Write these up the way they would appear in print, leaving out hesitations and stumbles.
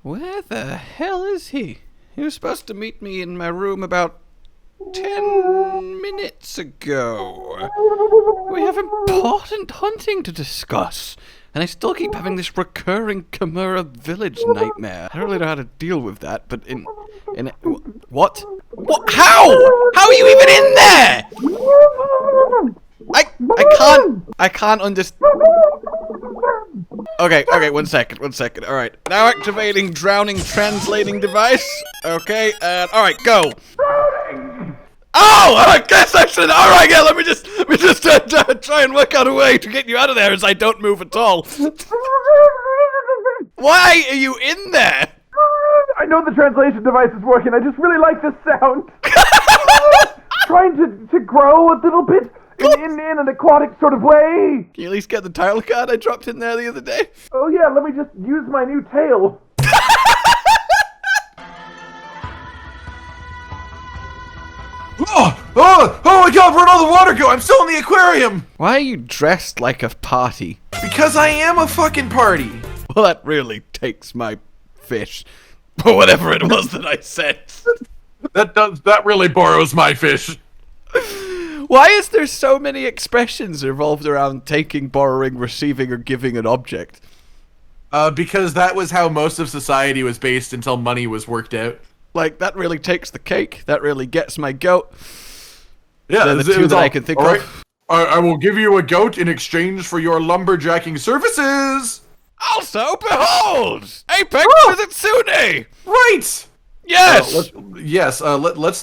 Where the hell is he? He was supposed to meet me in my room about 10 minutes ago. We have important hunting to discuss. And I still keep having this recurring Chimera village nightmare. I don't really know how to deal with that, but what? What? How? How are you even in there? I can't understand. Okay, one second. Alright, now activating drowning translating device. Okay, alright, go. Oh, I guess I should. Alright, yeah, let me just try and work out a way to get you out of there as I don't move at all. Why are you in there? I know the translation device is working, I just really like this sound. Trying to grow a little bit in an aquatic sort of way. Can you at least get the title card I dropped in there the other day? Oh yeah, let me just use my new tail. Oh my god, where'd all the water go? I'm still in the aquarium! Why are you dressed like a party? Because I am a fucking party! Well, that really takes my fish. Or whatever it was that I said. That really borrows my fish. Why is there so many expressions revolved around taking, borrowing, receiving, or giving an object? Because that was how most of society was based until money was worked out. Like, that really takes the cake. That really gets my goat. Yeah, they're the two that I can think of. I will give you a goat in exchange for your lumberjacking services. Also, behold! Apex Mizutsune! Right! Yes!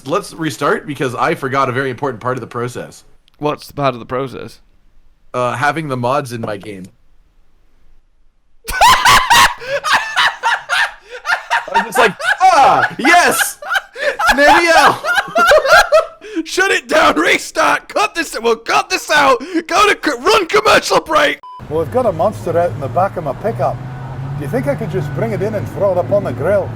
Let's restart because I forgot a very important part of the process. What's the part of the process? Having the mods in my game. I'm just like, yes! Namielle! Shut it down, restart, cut this out, go to run commercial break! Well, I've got a monster out in the back of my pickup. Do you think I could just bring it in and throw it up on the grill?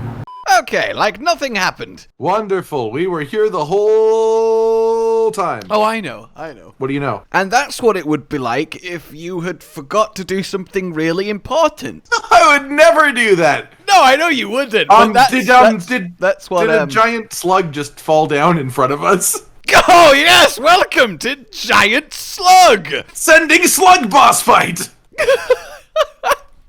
Okay, like nothing happened. Wonderful, we were here the whole time. Oh, I know. What do you know? And that's what it would be like if you had forgot to do something really important. I would never do that! No, I know you wouldn't. That's what did a giant slug just fall down in front of us? Oh, yes! Welcome to Giant Slug! Sending slug boss fight!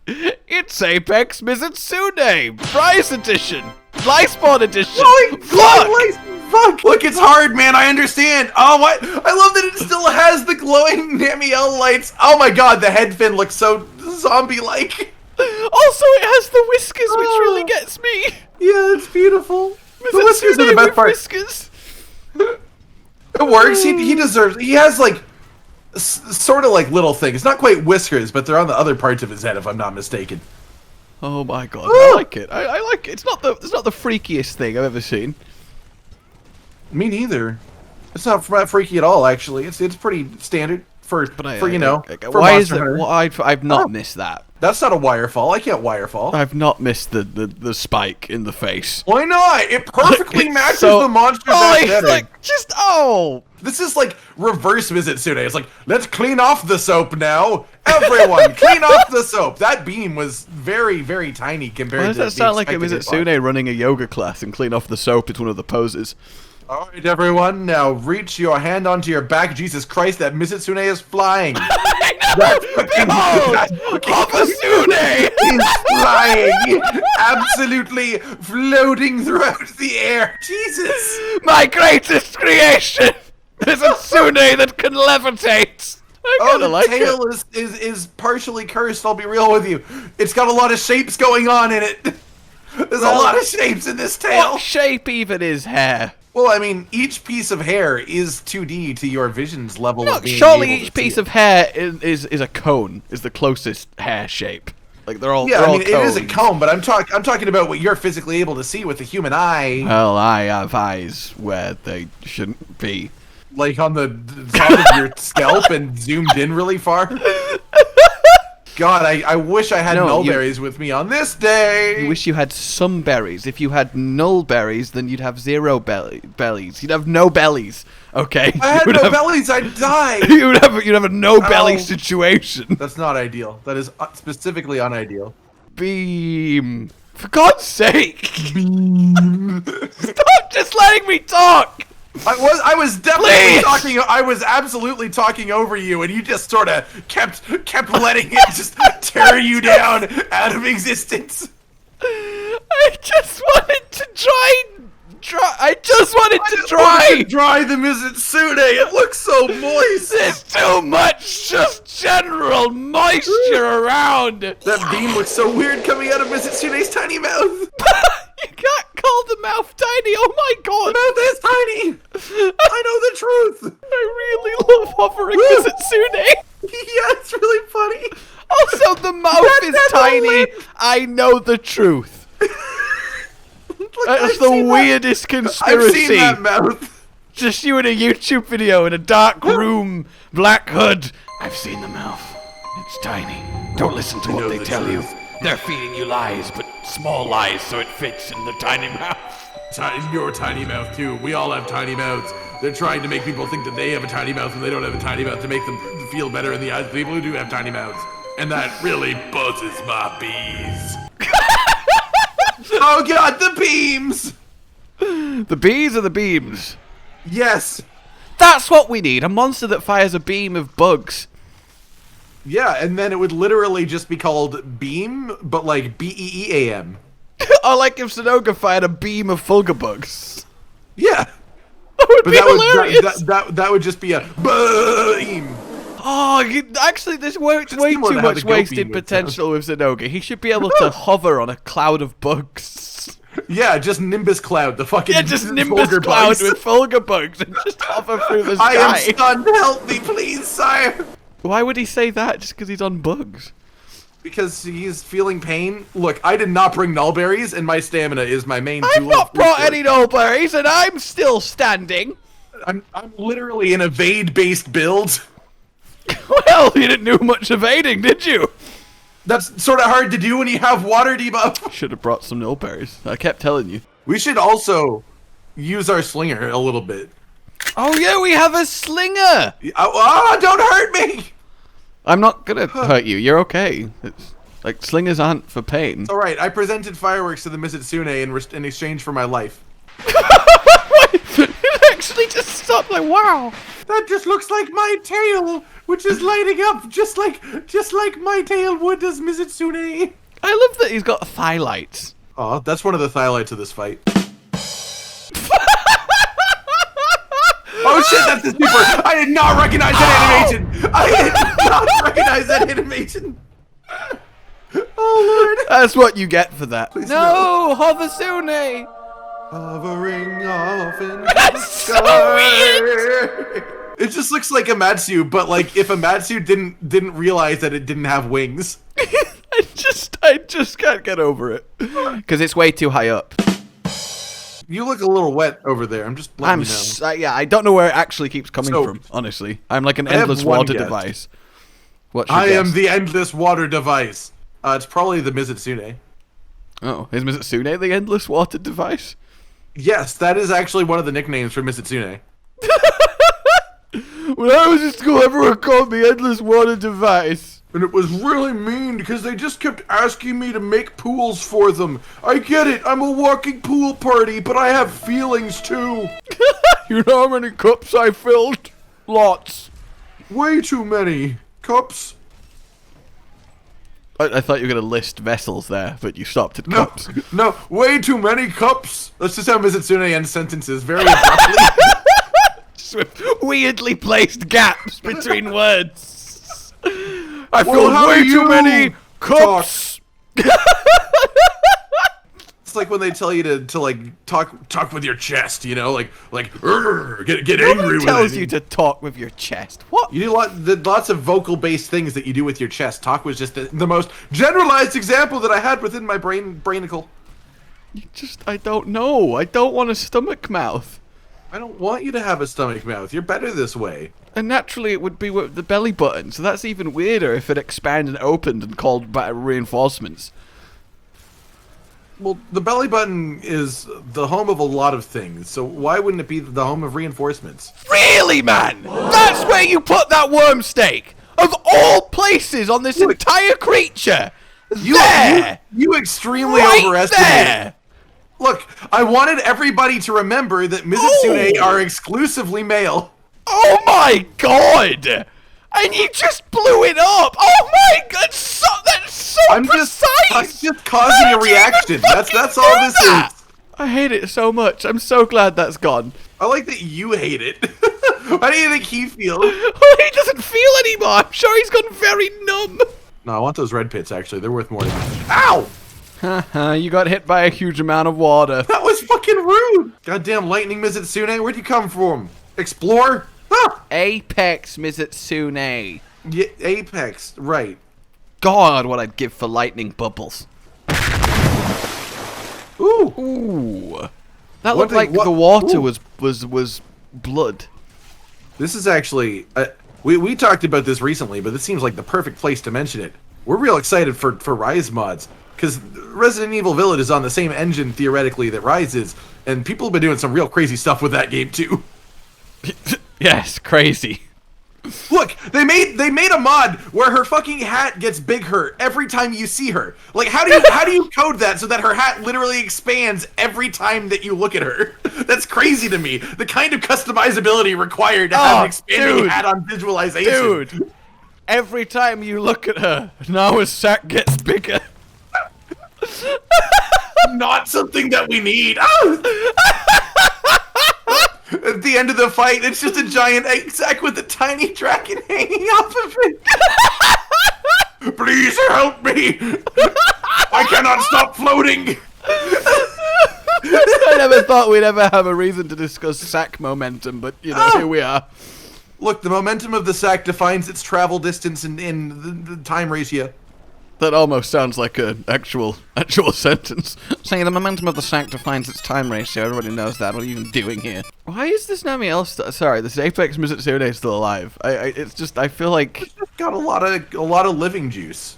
It's Apex Mizutsune! Prize Edition! Iceborne Edition! Holy Fuck! Look, it's hard, man, I understand! Oh, what? I love that it still has the glowing Namielle lights! Oh my god, the head fin looks so zombie-like! Also, it has the whiskers, which really gets me! Yeah, it's beautiful. The whiskers are the best part. Whiskers. It works. He deserves. He has like sort of like little things, not quite whiskers, but they're on the other parts of his head, if I'm not mistaken. Oh my god, I like it. I like it. It's not the freakiest thing I've ever seen. Me neither. It's not freaky at all, actually. It's pretty standard for you know. Why is it? I've not missed that. That's not a wirefall. I can't wirefall. I've not missed the spike in the face. Why not? It perfectly matches the monster's aesthetic. This is like reverse Mizutsune. It's like, let's clean off the soap now. Everyone, clean off the soap. That beam was very, very tiny compared to. Why does that sound like a Mizutsune running a yoga class and clean off the soap? It's one of the poses. All right, everyone, now reach your hand onto your back. Jesus Christ, that Mizutsune is flying. Mizutsune is flying, absolutely floating throughout the air. Jesus, my greatest creation, Mizutsune that can levitate. The tail is partially cursed. I'll be real with you. It's got a lot of shapes going on in it. There's a lot of shapes in this tail. What shape even is hair? Well, I mean, each piece of hair is 2D to your vision's level of being surely able each to piece see of hair is a cone, is the closest hair shape. Like they're all I mean, it is a cone, but I'm talking about what you're physically able to see with the human eye. Well, I have eyes where they shouldn't be. Like on the top of your scalp and zoomed in really far? God, I wish I had nullberries with me on this day. You wish you had some berries. If you had null berries, then you'd have zero bellies. You'd have no bellies. Okay. If I had no bellies, I'd die. you'd have a no belly situation. That's not ideal. That is specifically unideal. Beam For God's sake! Stop just letting me talk! I was definitely Please. talking. I was absolutely talking over you, and you just sort of kept letting it just tear you down out of existence. I just wanted to dry the Mizutsune. It looks so moist. There's too much just general moisture around. That beam looks so weird coming out of Mizutsune's tiny mouth. You can't call the mouth tiny. Oh my God. The mouth is tiny. I know the truth. I really love hovering Mizutsune. Yeah, it's really funny. Also, the mouth is tiny. I know the truth. That's the weirdest conspiracy. I've seen that mouth. Just you in a YouTube video in a dark room, black hood. I've seen the mouth. It's tiny. Don't listen to what they tell you. They're feeding you lies, but small lies, so it fits in the tiny mouth. Your tiny mouth too. We all have tiny mouths. They're trying to make people think that they have a tiny mouth when they don't have a tiny mouth to make them feel better in the eyes of people who do have tiny mouths. And that really buzzes my bees. Oh God, the beams! The bees or the beams? Yes. That's what we need. A monster that fires a beam of bugs. Yeah, and then it would literally just be called Beam, but like B-E-E-A-M. Or like if Sonoga fired a beam of Fulgabugs. Yeah. That would be hilarious. That would just be a beam. Oh, actually, there's way too much wasted potential with Sonoga. He should be able to hover on a cloud of bugs. Yeah, just Nimbus Cloud, the fucking just Nimbus Cloud with Fulgabugs and just hover through the sky. I am stunned, help me please, sire! Why would he say that just because he's on bugs? Because he's feeling pain. Look, I did not bring nullberries, and my stamina is my main tool. I've not brought any nullberries, and I'm still standing. I'm literally in evade-based build. Well, you didn't do much evading, did you? That's sort of hard to do when you have water debuff. Should have brought some nullberries. I kept telling you. We should also use our slinger a little bit. Oh yeah, we have a slinger! Don't hurt me! I'm not gonna hurt you, you're okay. It's, like, slingers aren't for pain. It's alright, I presented fireworks to the Mizutsune in exchange for my life. It actually just stopped, like, wow! That just looks like my tail, which is lighting up just like my tail would as Mizutsune. I love that he's got thigh lights. Oh, that's one of the thigh-lights of this fight. Oh shit, that's the super! I did not recognize that animation! I did not recognize that animation! Oh lord! That's what you get for that. Please no, Hovasune! Hovering off in That's so weird! It just looks like a Matsu, but like if a Matsu didn't realize that it didn't have wings. I just can't get over it. Because it's way too high up. You look a little wet over there. I'm just letting you know. Yeah, I don't know where it actually keeps coming from, honestly. I'm like an endless water device. I am the endless water device. It's probably the Mizutsune. Oh, is Mizutsune the endless water device? Yes, that is actually one of the nicknames for Mizutsune. When I was in school, everyone called me endless water device. And it was really mean because they just kept asking me to make pools for them. I get it, I'm a walking pool party, but I have feelings too. You know how many cups I filled? Lots. Way too many cups. I thought you were going to list vessels there, but you stopped at cups. No, way too many cups. That's just how Mizutsune ends sentences, very abruptly. Just with weirdly placed gaps between words. I filled way too many cups. It's like when they tell you to like talk with your chest, you know, like get angry with it. Tells you to talk with your chest. What? You do lots of vocal-based things that you do with your chest. Talk was just the most generalized example that I had within my brainicle. I don't know. I don't want a stomach mouth. I don't want you to have a stomach mouth. You're better this way. And naturally it would be with the belly button, so that's even weirder if it expanded and opened and called back reinforcements. Well, the belly button is the home of a lot of things, so why wouldn't it be the home of reinforcements? Really, man? That's where you put that worm steak! Of all places on this entire creature! You extremely overestimated. Look, I wanted everybody to remember that Mizutsune are exclusively male. Oh my god! And you just blew it up! Oh my god, that's so precise! I'm just causing a reaction. That's all this is. I hate it so much. I'm so glad that's gone. I like that you hate it. How do you think he feels? Oh, he doesn't feel anymore. I'm sure he's gone very numb. No, I want those red pits, actually. They're worth more to me. Ow! Haha, you got hit by a huge amount of water. That was fucking rude! Goddamn lightning Mizutsune, where'd you come from? Explore? Ah! Apex Mizutsune. Yeah, Apex, right. God, what I'd give for lightning bubbles. Ooh! Ooh. That looked like the water was blood. This is actually... we talked about this recently, but this seems like the perfect place to mention it. We're real excited for Rise mods, because Resident Evil Village is on the same engine, theoretically, that Rise is, and people have been doing some real crazy stuff with that game, too. Yes, crazy. Look, they made a mod where her fucking hat gets bigger every time you see her. Like, how do you code that so that her hat literally expands every time that you look at her? That's crazy to me. The kind of customizability required to have an expanding hat on visualization. Dude, every time you look at her, Nawa's sack gets bigger. Not something that we need. Oh! At the end of the fight, it's just a giant egg sack with a tiny dragon hanging off of it. Please help me! I cannot stop floating! I never thought we'd ever have a reason to discuss sack momentum, but, you know, here we are. Look, the momentum of the sack defines its travel distance in the time ratio. That almost sounds like an actual sentence. Saying the momentum of the sack defines its time ratio. Everybody knows that. What are you even doing here? Why is this Namielle sorry, this Apex Mizutsune still alive? It's just, I feel like... It's just got a lot of living juice.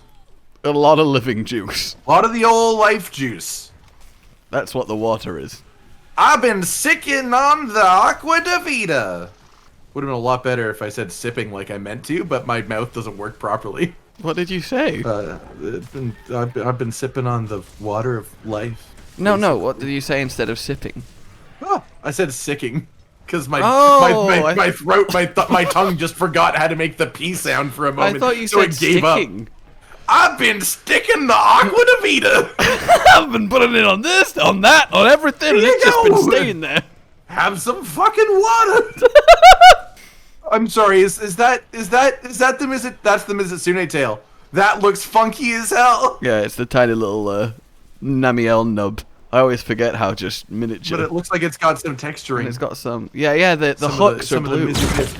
A lot of living juice. A lot of the old life juice. That's what the water is. I've been sipping on the Aqua de Vida. Would have been a lot better if I said sipping like I meant to, but my mouth doesn't work properly. What did you say? I've been sipping on the water of life. No, what did you say instead of sipping? Oh, I said sicking. Because my throat, my tongue just forgot how to make the P sound for a moment. I thought you so said it gave sticking. Up. I've been sticking the Aqua de Vida. I've been putting it on this, on that, on everything, and it's just been staying there. Have some fucking water. I'm sorry, is that the that's the Mizutsune tail. That looks funky as hell. Yeah, it's the tiny little Namielle nub. I always forget how just miniature. But it looks like it's got some texturing. And it's got some, yeah, the hooks are blue.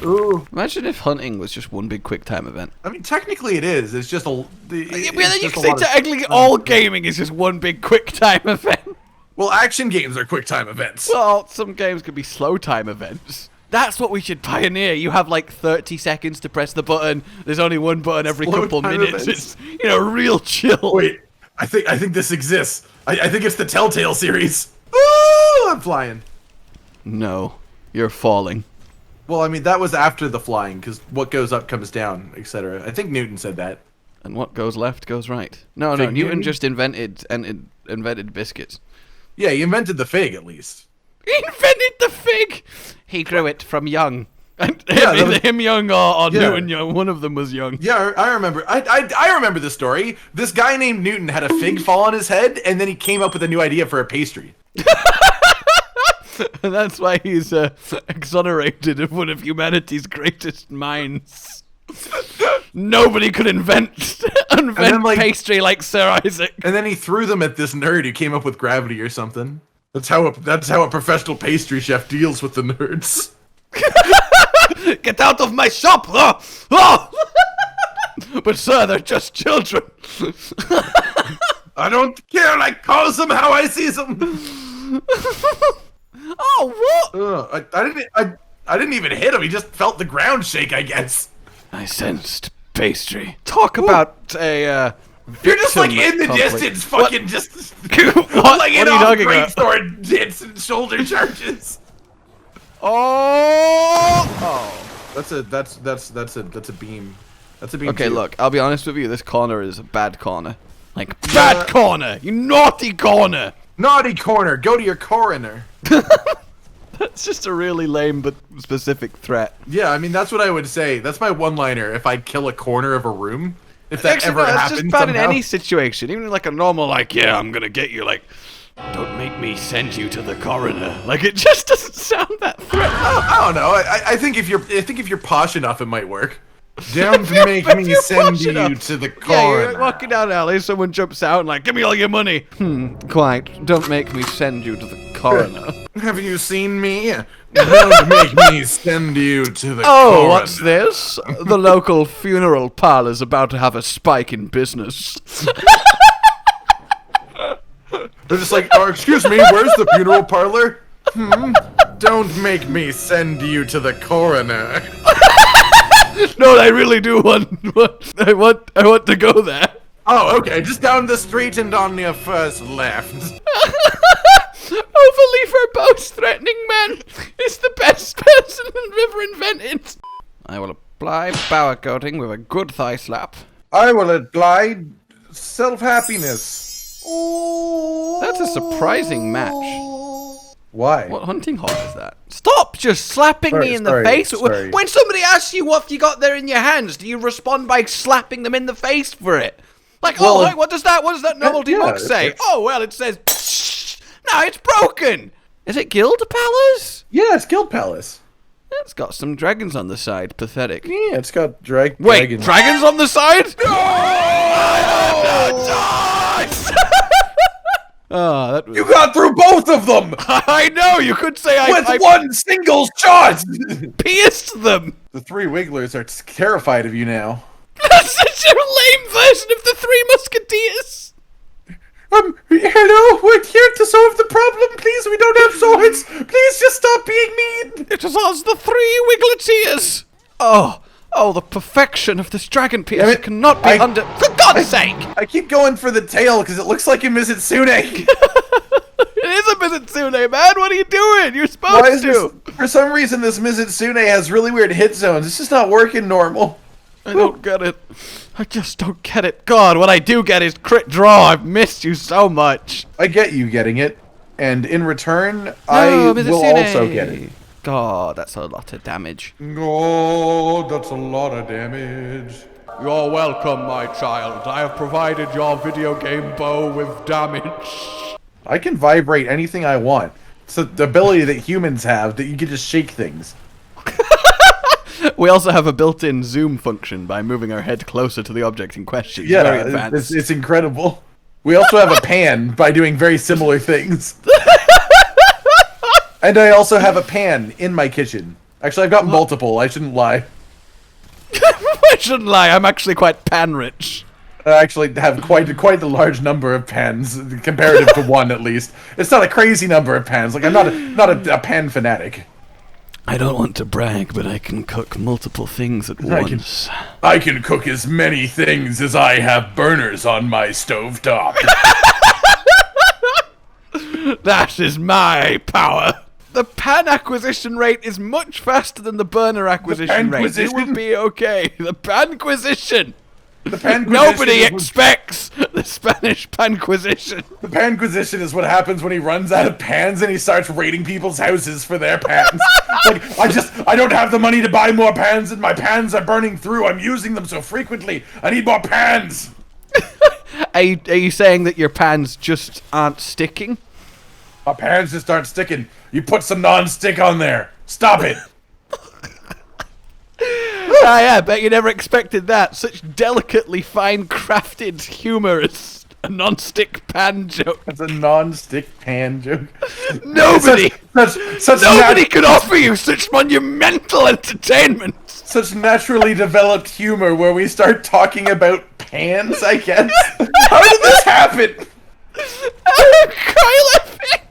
Ooh. Imagine if hunting was just one big quick time event. I mean, technically it is. It's just a... you can say technically all gaming is just one big quick time event. Well, action games are quick time events. Well, some games could be slow time events. That's what we should pioneer. You have like 30 seconds to press the button. There's only one button every couple minutes. It's, you know, real chill. Wait, I think this exists. I think it's the Telltale series. Ooh, I'm flying. No, you're falling. Well, I mean, that was after the flying, because what goes up comes down, etc. I think Newton said that. And what goes left goes right. No, Newton just invented biscuits. Yeah, he invented the fig, at least. He invented the fig! He grew it from young. And yeah, him young or Newton young, one of them was young. Yeah, I remember. I remember the story. This guy named Newton had a fig fall on his head, and then he came up with a new idea for a pastry. And that's why he's exonerated of one of humanity's greatest minds. Nobody could invent pastry like Sir Isaac. And then he threw them at this nerd who came up with gravity or something. That's how a professional pastry chef deals with the nerds. Get out of my shop! Oh! Oh! But sir, they're just children. I don't care. I calls them how I sees them. Oh, what? I didn't even hit him. He just felt the ground shake, I guess. I sensed pastry. Talk about a. You're just like in the distance, fucking just what? like in off brainstorm hits and shoulder charges. Oh! That's a beam. That's a beam. Okay, too. look, I'll be honest with you. This corner is a bad corner. Like, bad corner! You naughty corner! Naughty corner, go to your coroner. That's just a really lame but specific threat. Yeah, I mean, that's what I would say. That's my one-liner if I kill a corner of a room. If that ever happens it's just bad somehow. in any situation. Even like a normal, like, yeah, I'm gonna get you, like, don't make me send you to the coroner. Like, it just doesn't sound that threatening. I don't know. I think if you're posh enough, it might work. Don't make me send you to the coroner. Yeah, you're walking down an alley, someone jumps out and like, give me all your money. Quite. Don't make me send you to the coroner. Have you seen me? Don't make me send you to the coroner. Oh, what's this? The local funeral parlor's about to have a spike in business. They're just like, oh, excuse me, where's the funeral parlor? Don't make me send you to the coroner. No, I really do want. I want to go there. Oh, okay. Just down the street and on your first left. Overly verbose threatening man is the best person ever invented. I will apply power coating with a good thigh slap. I will apply self-happiness. That's a surprising match. Why? What hunting hog is that? Stop just slapping me in the sorry, face. sorry. When somebody asks you what you got there in your hands, do you respond by slapping them in the face for it? Like, Well, oh, wait, what does that novelty book say? it's- Oh, well, it says, no, it's broken. Is it Guild Palace? Yeah, it's Guild Palace. It's got some dragons on the side. Pathetic. Yeah, it's got dragons. Wait, dragons on the side? Oh, that was... You got through both of them! I know, you could say I one single shot! pierced them. The three Wigglers are terrified of you now. That's such a lame version of the Three Musketeers. Hello, we're here to solve the problem, please, we don't have swords! Please just stop being mean! It is us, the Three Wiggleteers. Oh, the perfection of this dragon piercer cannot be under... For God's sake! I keep going for the tail because it looks like a Mizutsune. It is a Mizutsune, man. What are you doing? You're supposed to. For some reason, this Mizutsune has really weird hit zones. It's just not working normal. I don't get it. I just don't get it. God, what I do get is crit draw. I've missed you so much. I get you getting it, and in return, I will also get it. God, that's a lot of damage. Oh, that's a lot of damage. You're welcome, my child. I have provided your video game bow with damage. I can vibrate anything I want. It's the ability that humans have that you can just shake things. We also have a built-in zoom function by moving our head closer to the object in question. Yeah, very advanced. It's incredible. We also have a pan by doing very similar things. And I also have a pan in my kitchen. Actually, I've got multiple. I shouldn't lie. I shouldn't lie. I'm actually quite pan-rich. I actually have quite a large number of pans, comparative to one at least. It's not a crazy number of pans. Like I'm not a pan fanatic. I don't want to brag, but I can cook multiple things at once. I can cook as many things as I have burners on my stovetop. That is my power. The pan acquisition rate is much faster than the burner acquisition rate. It will be okay. The panquisition. The Panquisition. Nobody expects the Spanish Panquisition. The Panquisition is what happens when he runs out of pans and he starts raiding people's houses for their pans. Like, I don't have the money to buy more pans and my pans are burning through. I'm using them so frequently. I need more pans. Are you saying that your pans just aren't sticking? My pans just aren't sticking. You put some non-stick on there. Stop it. Yeah, I bet you never expected that. Such delicately fine-crafted humor as a non-stick pan joke. It's a non-stick pan joke. Nobody Such could offer you such monumental entertainment. Such naturally developed humor where we start talking about pans, I guess. How did this happen? Cry laughing.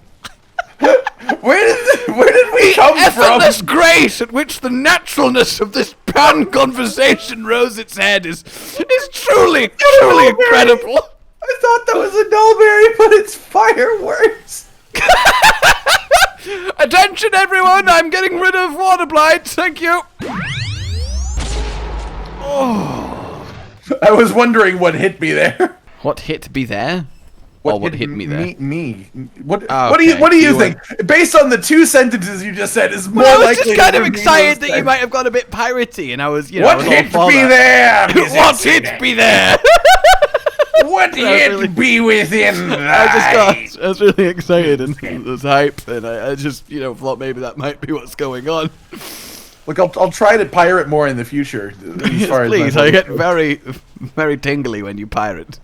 Where did we come from? Effortless grace at which the naturalness of this pan conversation rose its head is truly incredible. I thought that was a Nullberry, but it's fireworks. Attention, everyone! I'm getting rid of water blights. Thank you. I was wondering what hit me there. What hit be there? What hit me there? Me. What do you think? Based on the 2 sentences you just said, is more likely. I was just kind of excited that you might have got a bit piratey, and I was, you know. What hit be there? What hit be there? What hit be within? I was really excited and it was hype, and I just, you know, thought maybe that might be what's going on. Look, I'll try to pirate more in the future. Please, I get very, very tingly when you pirate.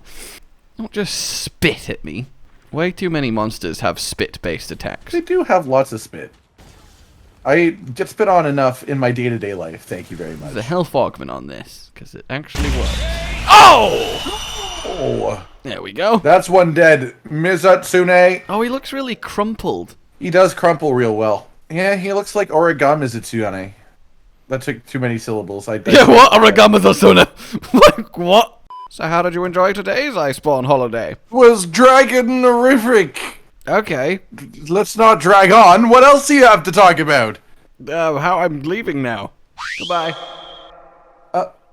Don't just spit at me. Way too many monsters have spit-based attacks. They do have lots of spit. I get spit on enough in my day-to-day life. Thank you very much. The health augment on this, because it actually works. Oh! There we go. That's one dead. Mizutsune. Oh, he looks really crumpled. He does crumple real well. Yeah, he looks like Origami Mizutsune. That took too many syllables. Yeah, what? Origami Mizutsune? Like, what? So how did you enjoy today's Iceborne holiday? Was dragon-orific. Okay. Let's not drag on. What else do you have to talk about? How I'm leaving now. Goodbye.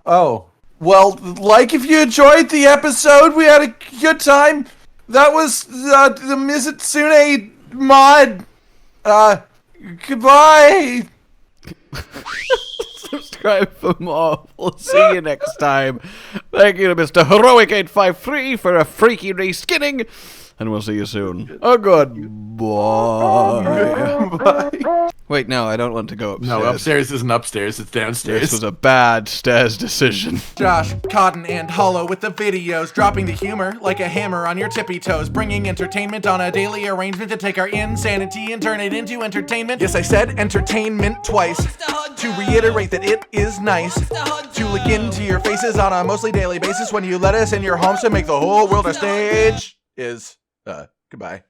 Oh. Well, like if you enjoyed the episode, we had a good time. That was the Mizutsune mod. Goodbye. Subscribe for more. We'll see you next time. Thank you to Mr. Heroic853 for a freaky reskinning. And we'll see you soon. Oh, goodbye. Bye. Wait, no, I don't want to go upstairs. No, upstairs isn't upstairs, it's downstairs. This was a bad stairs decision. Josh, Cotton, and Hollow with the videos, dropping the humor like a hammer on your tippy toes, bringing entertainment on a daily arrangement to take our insanity and turn it into entertainment. Yes, I said entertainment twice, to reiterate that it is nice to look into your faces on a mostly daily basis when you let us in your homes to make the whole world a stage. Goodbye.